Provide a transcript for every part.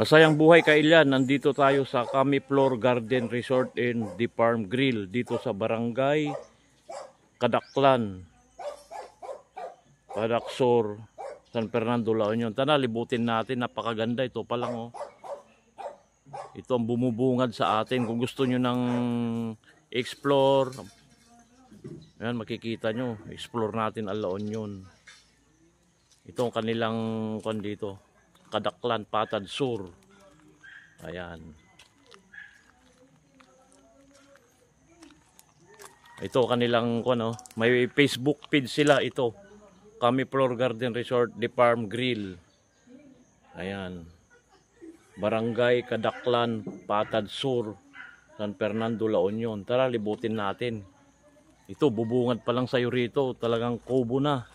Masayang buhay Kailian, nandito tayo sa Kami Floor Garden Resort and The Farm Grill dito sa Barangay Kadaklan, Padaksor, San Fernando, La Union. Tara, libutin natin, napakaganda ito pa lang oh. Ito ang bumubungad sa atin. Kung gusto nyo ng explore, ayan, makikita nyo, explore natin ang La Union. Ito ang kanilang kon dito, Kadaklan, Patad Sur. Ayan. Ito kanilang ano, may Facebook page sila ito. Kami Floor Garden Resort, The Farm Grill. Ayan. Barangay Kadaklan, Patad Sur, San Fernando, La Union. Tara, libutin natin. Ito, bubungad pa lang sa'yo rito. Talagang kubo na.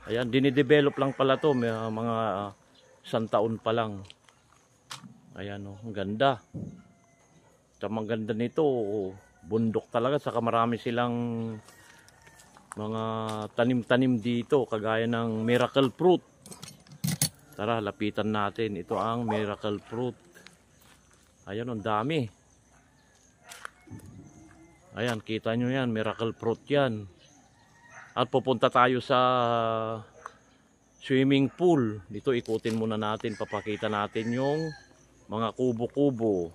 Ayan, dinidevelop lang pala to. May mga isang taon pa lang. Ayan o, ang ganda. Ang ganda nito, bundok talaga. Saka marami silang mga tanim-tanim dito. Kagaya ng miracle fruit. Tara, lapitan natin. Ito ang miracle fruit. Ayan, ang dami. Ayan, kita nyo yan. Miracle fruit yan. At pupunta tayo sa swimming pool. Dito ikutin muna natin. Papakita natin yung mga kubo-kubo.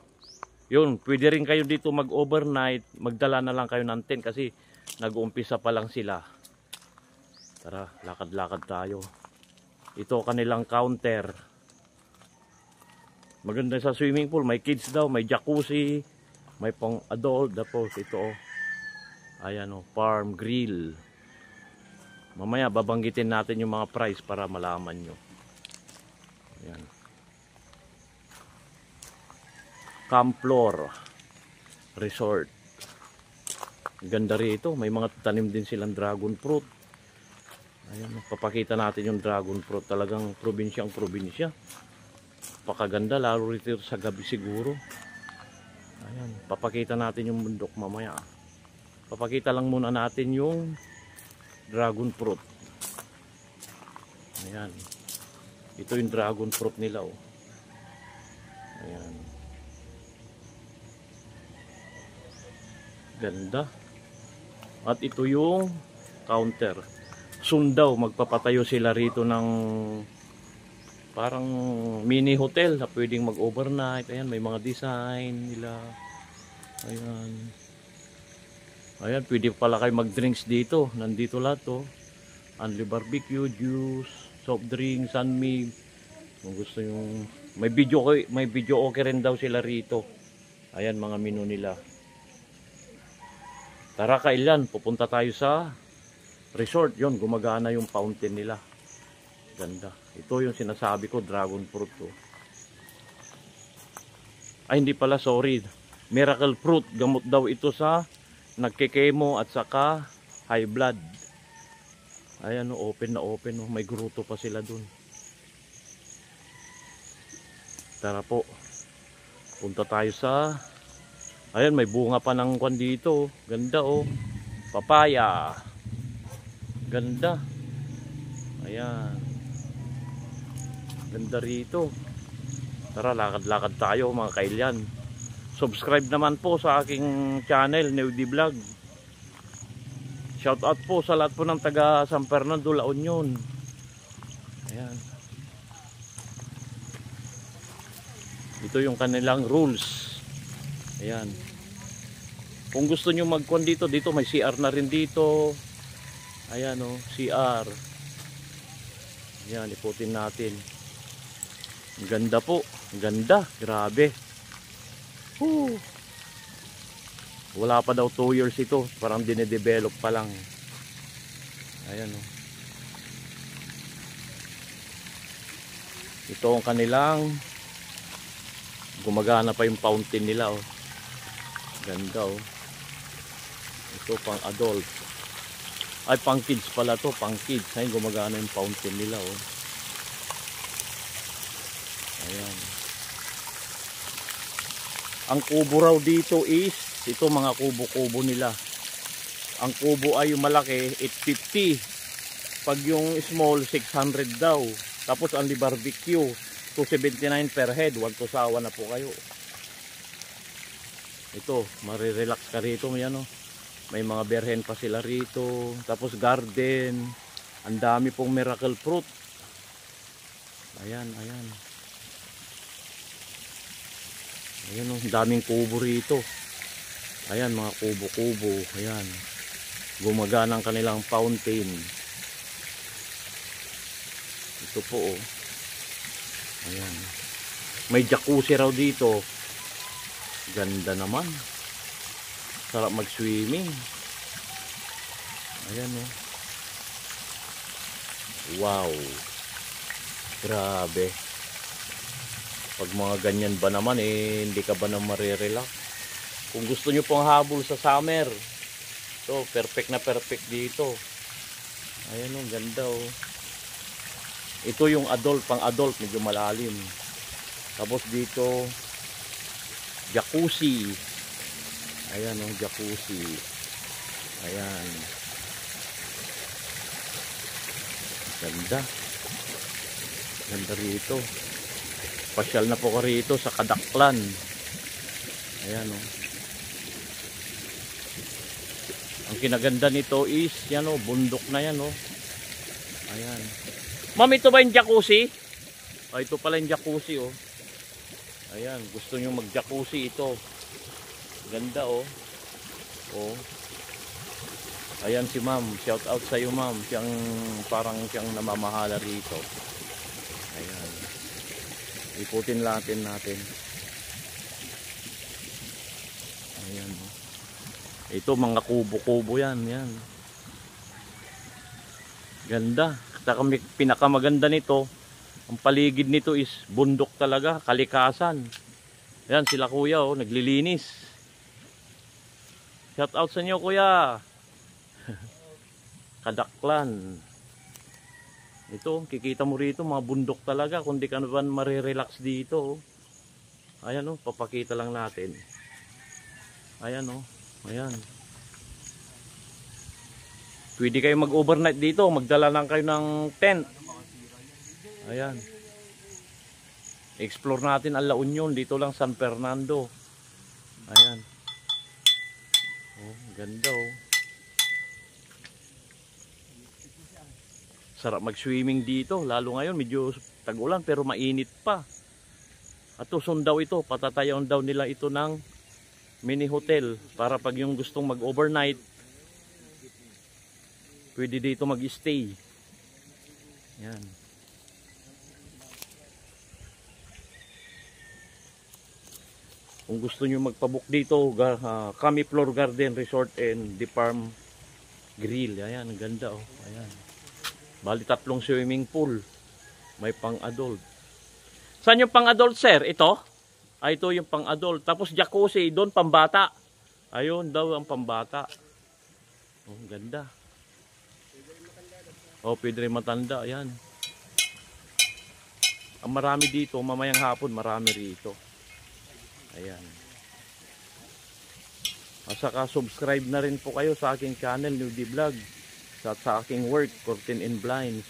Yun, pwede rin kayo dito mag-overnight. Magdala na lang kayo ng tent kasi nag-uumpisa pa lang sila. Tara, lakad-lakad tayo. Ito kanilang counter. Maganda sa swimming pool. May kids daw, may jacuzzi, may pang adult. Tapos ito, ayan o, farm grill. Mamaya babanggitin natin yung mga price para malaman nyo. Ayan. Camp Floor Resort. Ganda rito. May mga tanim din silang dragon fruit. Ayan, papakita natin yung dragon fruit. Talagang probinsyang probinsya. Pakaganda, lalo rito sa gabi siguro. Ayan, papakita natin yung bundok mamaya. Papakita lang muna natin yung dragon fruit. Ayan. Ito yung dragon fruit nila oh. Ayan. Ganda. At ito yung counter. Soon daw magpapatayo sila rito ng parang mini hotel na pwedeng mag-overnight. Ayan, may mga design nila. Ayan. Ayan, pwede pala kayo mag-drinks dito. Nandito lahat to. Only barbecue, juice, soft drink, sunmig. Kung gusto yung may video okay rin daw sila rito. Ayan mga menu nila. Tara Kailian, pupunta tayo sa resort. Yon, gumagana yung fountain nila. Ganda. Ito yung sinasabi ko, dragon fruit to. Ay hindi pala, sorry. Miracle fruit, gamot daw ito sa nagkikemo at saka high blood. Ayan o, open na open o. May gruto pa sila dun. Tara po. Punta tayo sa, ayan, may bunga pa ng kwan dito. Ganda o. Papaya. Ganda. Ayan. Ganda rito. Tara, lakad-lakad tayo mga Kailian. Subscribe naman po sa aking channel, Newdy Vlog. Shout out po sa lahat po ng taga San Fernando, La Union. Ayan. Ito yung kanilang rules. Ayan. Kung gusto nyo magkuhan dito, dito may CR na rin dito. Ayan o, CR. Ayan, iputin natin. Ganda po. Ganda. Grabe. Wala pa daw 2 years ito. Parang dinedevelop pa lang. Ayan o. Ito ang kanilang gumagana pa yung fountain nila o. Ganda o. Ito pang adult. Ay pang kids pala to. Pang kids. Ayun, gumagana yung fountain nila o. Ayan. Ang kubo raw dito is, ito mga kubo-kubo nila. Ang kubo ay yung malaki, 850. Pag yung small, 600 daw. Tapos ang barbecue, 279 per head. 1 to sawa na po kayo. Ito, marirelax ka rito. Yan, oh. May mga berhen pa sila rito. Tapos garden. Ang dami pong miracle fruit. Ayan, ayan. Ayan, oh. Daming kubo rito. Ayan, mga kubo-kubo. Ayan. Gumagana ang kanilang fountain. Ito po, oh. Ayan. May jacuzzi raw dito. Ganda naman. Sarap mag-swimming. Ayan, oh. Wow. Grabe. Pag mga ganyan ba naman, hindi ka ba na marirelax? Kung gusto nyo pong habol sa summer, ito, perfect na perfect dito. Ayan, oh, ganda, oh. Ito yung adult, pang adult, medyo malalim. Tapos dito, jacuzzi. Ayan, oh, jacuzzi. Ayan. Ganda. Ganda rito. Pasyal na po ko rito sa Kadaklan. Ayan, oh. Ang kinaganda nito is, yan, oh, bundok na yan, oh. Ayan. Ma'am, ito ba yung jacuzzi? Ah, ito pala yung jacuzzi, oh. Ayan, gusto nyo mag-jacuzzi ito. Ganda, oh. Oh. Ayan si ma'am. Shout out sa iyo, ma'am. Parang siyang namamahala rito. Ayan. Ikutin natin. Ayan, oh. Ito, mga kubo-kubo yan. Yan. Ganda. Pinakamaganda nito, ang paligid nito is bundok talaga, kalikasan. Ayan, sila kuya, oh, naglilinis. Shout out sa inyo, kuya. Kadaklan. Ito, kikita mo rito, mga bundok talaga. Kung di ka naman marirelax dito, oh. Ayan, oh, papakita lang natin. Ayan, oh. Ayan. Pwede kayo mag-overnight dito. Magdala lang kayo ng tent. Ayan. Explore natin ang La Union. Dito lang San Fernando. Ayan. Oh, ganda, oh. Sarap mag-swimming dito. Lalo ngayon, medyo tag-ulan pero mainit pa. At uson daw ito. Patatayon daw nila ito ng mini hotel. Para pag yung gustong mag-overnight, pwede dito mag-stay. Yan. Kung gusto nyo magpabook dito, Kami Floor Garden Resort and the Farm Grill. Ayan, ang ganda, oh. Ayan. Bali 3 swimming pool. May pang-adult. Saan yung pang-adult, sir? Ito? Ito yung pang-adult. Tapos jacuzzi, doon pambata. Ayun daw ang pambata. Oh, ganda. Oh, pwede rin matanda. Ayan. Ang marami dito, mamayang hapon, marami rito. Ayan. At saka subscribe na rin po kayo sa aking channel, Newdy Vlog. At sa aking work, Curtain and Blinds.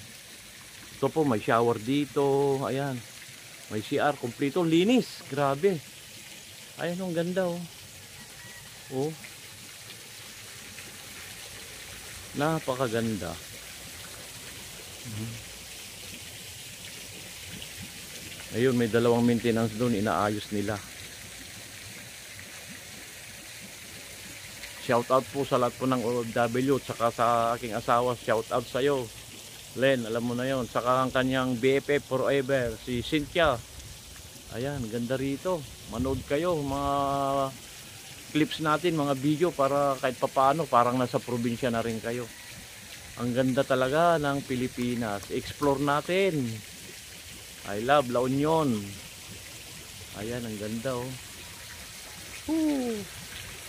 Ito po, may shower dito. Ayan. May CR, kompleto, linis. Grabe. Ayan, ang ganda, oh. Oh. Napakaganda. Ayun, may 2 maintenance doon, inaayos nila. Shout out po sa lahat po ng OFW, saka sa aking asawa, shout out sa iyo, Len, alam mo na yon. Saka ang kanyang BFF forever, si Cynthia. Ayan, ganda rito. Manood kayo, mga clips natin, mga video, para kahit papaano, parang nasa probinsya na rin kayo. Ang ganda talaga ng Pilipinas. Explore natin. I love La Union. Ayan, ang ganda, oh. Woo.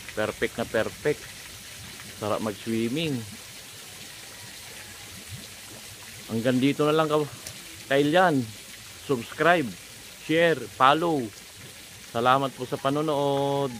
Perfect na perfect. Sarap mag-swimming. Hanggang dito na lang kailan. Subscribe, share, follow. Salamat po sa panonood.